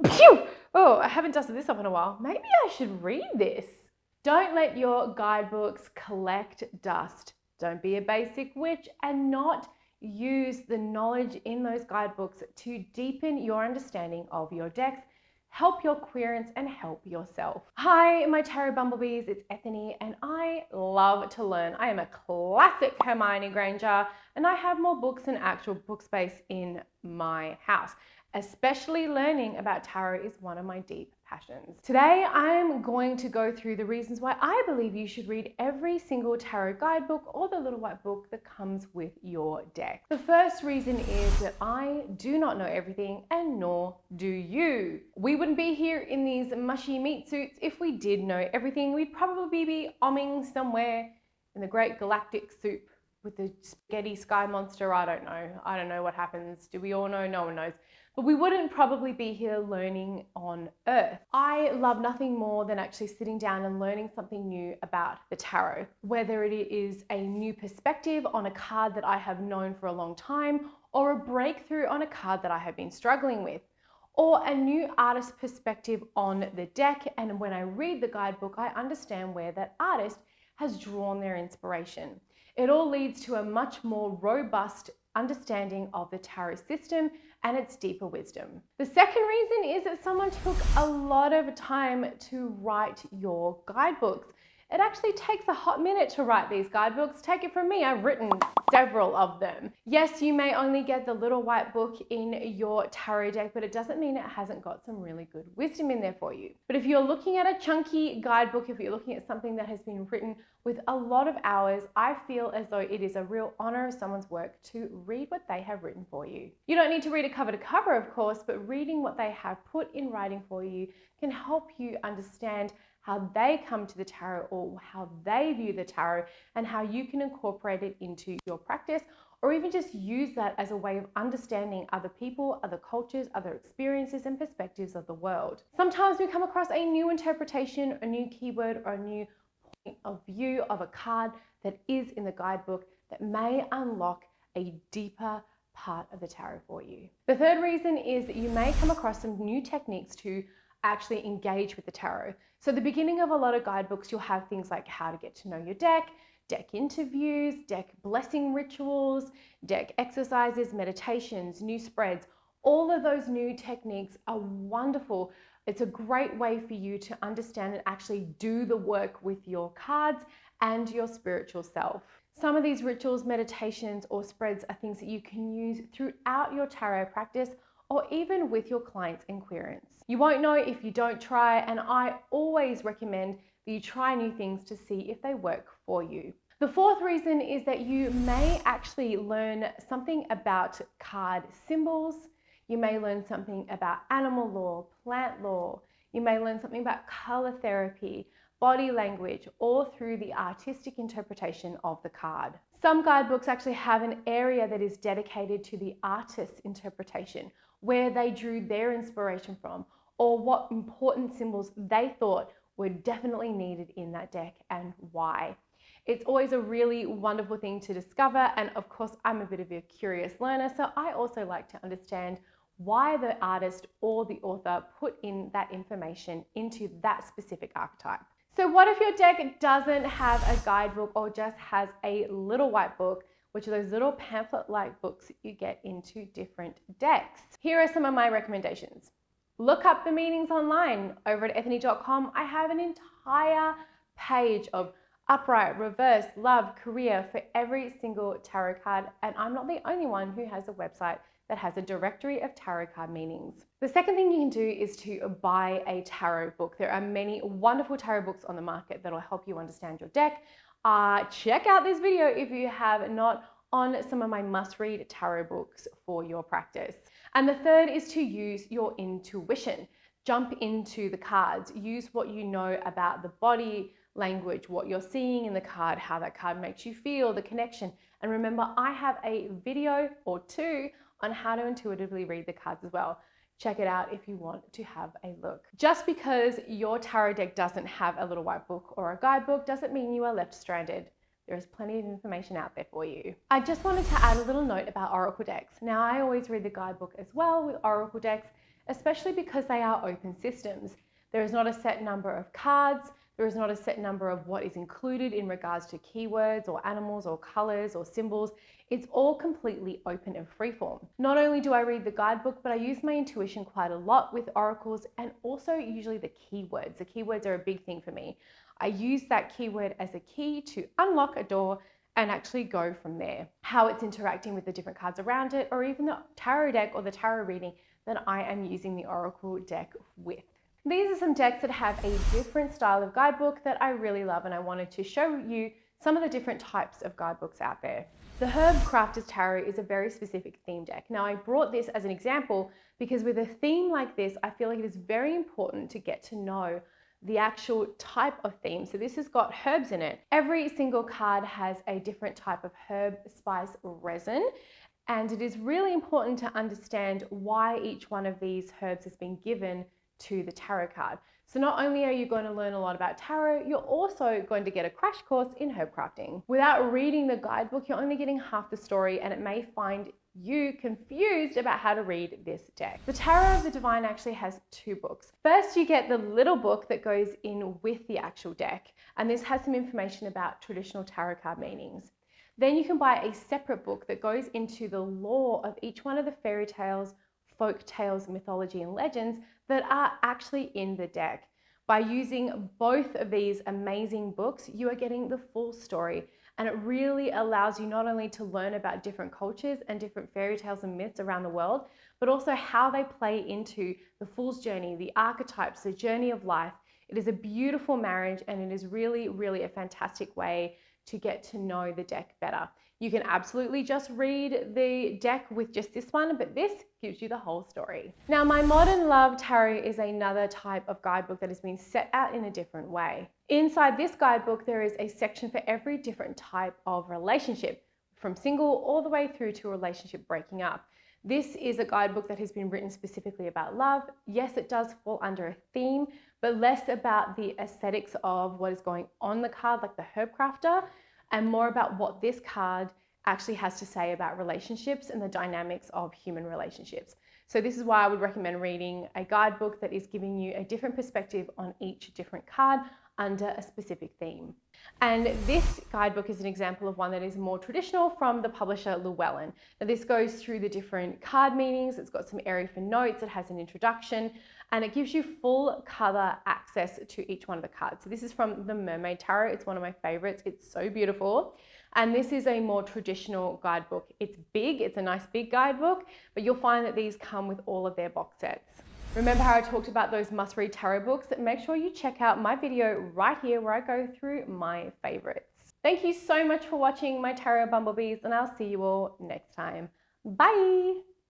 Phew! Oh, I haven't dusted this up in a while. Maybe I should read this. Don't let your guidebooks collect dust. Don't be a basic witch and not use the knowledge in those guidebooks to deepen your understanding of your decks, help your querents, and help yourself. Hi, my tarot bumblebees, it's Ethony, and I love to learn. I am a classic Hermione Granger, and I have more books than actual book space in my house. Especially learning about tarot is one of my deep passions. Today, I'm going to go through the reasons why I believe you should read every single tarot guidebook or the little white book that comes with your deck. The first reason is that I do not know everything, and nor do you. We wouldn't be here in these mushy meat suits if we did know everything. We'd probably be omming somewhere in the great galactic soup with the spaghetti sky monster. I don't know what happens. Do we all know? No one knows. But we wouldn't probably be here learning on Earth. I love nothing more than actually sitting down and learning something new about the tarot, whether it is a new perspective on a card that I have known for a long time, or a breakthrough on a card that I have been struggling with, or a new artist perspective on the deck. And when I read the guidebook, I understand where that artist has drawn their inspiration. It all leads to a much more robust understanding of the tarot system and its deeper wisdom. The second reason is that someone took a lot of time to write your guidebooks. It actually takes a hot minute to write these guidebooks. Take it from me, I've written several of them. Yes, you may only get the little white book in your tarot deck, but it doesn't mean it hasn't got some really good wisdom in there for you. But if you're looking at a chunky guidebook, if you're looking at something that has been written with a lot of hours, I feel as though it is a real honor of someone's work to read what they have written for you. You don't need to read it cover to cover, of course, but reading what they have put in writing for you can help you understand how they come to the tarot, or how they view the tarot, and how you can incorporate it into your practice, or even just use that as a way of understanding other people, other cultures, other experiences and perspectives of the world. Sometimes we come across a new interpretation, a new keyword, or a new point of view of a card that is in the guidebook that may unlock a deeper part of the tarot for you. The third reason is that you may come across some new techniques to actually engage with the tarot. So the beginning of a lot of guidebooks, you'll have things like how to get to know your deck, deck interviews, deck blessing rituals, deck exercises, meditations, new spreads. All of those new techniques are wonderful. It's a great way for you to understand and actually do the work with your cards and your spiritual self. Some of these rituals, meditations, or spreads are things that you can use throughout your tarot practice, or even with your clients and querents. You won't know if you don't try, and I always recommend that you try new things to see if they work for you. The fourth reason is that you may actually learn something about card symbols. You may learn something about animal law, plant law. You may learn something about color therapy, body language, or through the artistic interpretation of the card. Some guidebooks actually have an area that is dedicated to the artist's interpretation, where they drew their inspiration from, or what important symbols they thought were definitely needed in that deck and why. It's always a really wonderful thing to discover, and of course I'm a bit of a curious learner, so I also like to understand why the artist or the author put in that information into that specific archetype. So what if your deck doesn't have a guidebook, or just has a little white book, which are those little pamphlet-like books that you get into different decks? Here are some of my recommendations. Look up the meanings online. Over at ethony.com, I have an entire page of upright, reverse, love, career for every single tarot card, and I'm not the only one who has a website that has a directory of tarot card meanings. The second thing you can do is to buy a tarot book. There are many wonderful tarot books on the market that will help you understand your deck. Check out this video if you have not, on some of my must-read tarot books for your practice. And the third is to use your intuition. Jump into the cards. Use what you know about the body language, what you're seeing in the card, how that card makes you feel, the connection. And remember, I have a video or two on how to intuitively read the cards as well. Check it out if you want to have a look. Just because your tarot deck doesn't have a little white book or a guidebook doesn't mean you are left stranded. There is plenty of information out there for you. I just wanted to add a little note about oracle decks. Now, I always read the guidebook as well with oracle decks, especially because they are open systems. There is not a set number of cards. There is not a set number of what is included in regards to keywords or animals or colors or symbols. It's all completely open and freeform. Not only do I read the guidebook, but I use my intuition quite a lot with oracles and also usually the keywords. The keywords are a big thing for me. I use that keyword as a key to unlock a door and actually go from there. How it's interacting with the different cards around it, or even the tarot deck or the tarot reading that I am using the oracle deck with. These are some decks that have a different style of guidebook that I really love, and I wanted to show you some of the different types of guidebooks out there. The Herb Crafter's Tarot is a very specific theme deck. Now, I brought this as an example because with a theme like this, I feel like it is very important to get to know the actual type of theme. So this has got herbs in it. Every single card has a different type of herb, spice, resin, and it is really important to understand why each one of these herbs has been given to the tarot card. So not only are you going to learn a lot about tarot, you're also going to get a crash course in herb crafting. Without reading the guidebook, you're only getting half the story, and it may find you confused about how to read this deck. The Tarot of the Divine actually has two books. First, you get the little book that goes in with the actual deck, and this has some information about traditional tarot card meanings. Then you can buy a separate book that goes into the lore of each one of the fairy tales, folk tales, mythology, and legends that are actually in the deck. By using both of these amazing books, you are getting the full story, and it really allows you not only to learn about different cultures and different fairy tales and myths around the world, but also how they play into the Fool's Journey, the archetypes, the journey of life. It is a beautiful marriage, and it is really, really a fantastic way to get to know the deck better. You can absolutely just read the deck with just this one, but this gives you the whole story. Now, My Modern Love Tarot is another type of guidebook that has been set out in a different way. Inside this guidebook, there is a section for every different type of relationship, from single all the way through to a relationship breaking up. This is a guidebook that has been written specifically about love. Yes, it does fall under a theme, but less about the aesthetics of what is going on the card, like the Herb Crafter, and more about what this card actually has to say about relationships and the dynamics of human relationships. So this is why I would recommend reading a guidebook that is giving you a different perspective on each different card under a specific theme. And this guidebook is an example of one that is more traditional from the publisher Llewellyn. Now this goes through the different card meanings. It's got some area for notes. It has an introduction, and it gives you full color access to each one of the cards. So this is from the Mermaid Tarot. It's one of my favorites. It's so beautiful. And this is a more traditional guidebook. It's big, it's a nice big guidebook, but you'll find that these come with all of their box sets. Remember how I talked about those must-read tarot books? Make sure you check out my video right here where I go through my favorites. Thank you so much for watching my Tarot Bumblebees, and I'll see you all next time. Bye!